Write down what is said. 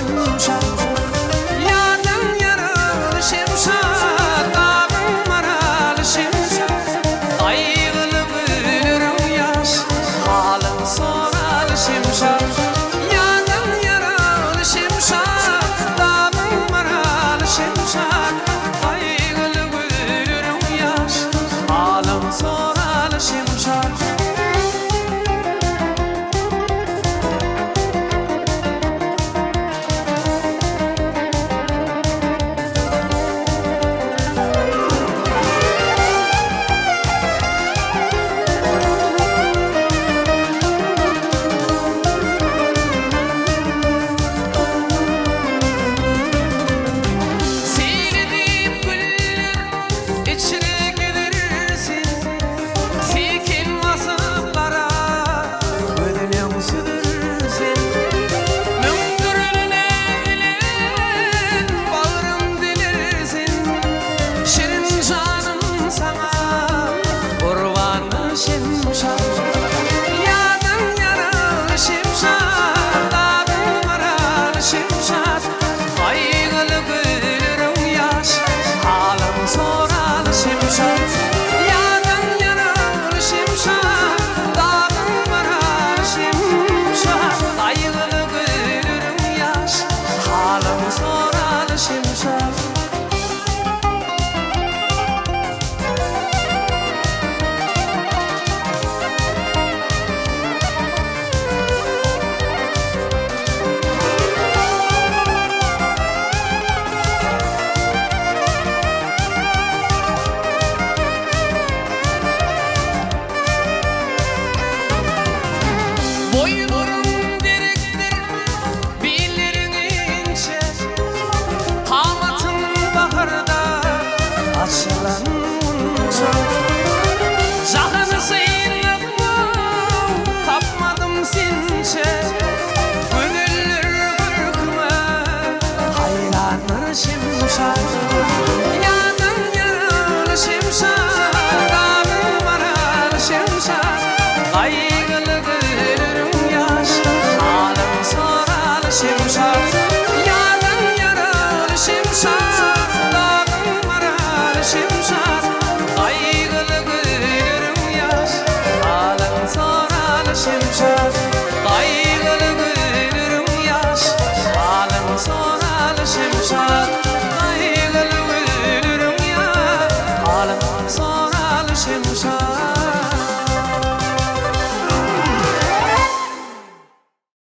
şimşek. Yanın yaralı şimşek, dağın maralı şimşek. Aygılı gülürüm yaş, halın soralı şimşek. Yanın yaralı şimşek, dağın maralı şimşek. Aygılı gülürüm yaş, halın soralı şimşek. Boynum diriktir, bilirin ince. Hamatın baharda açılan muncak. Jahını sıyladım, tapmadım sinçe. Gönüllür bırkıma hayranır şimşek.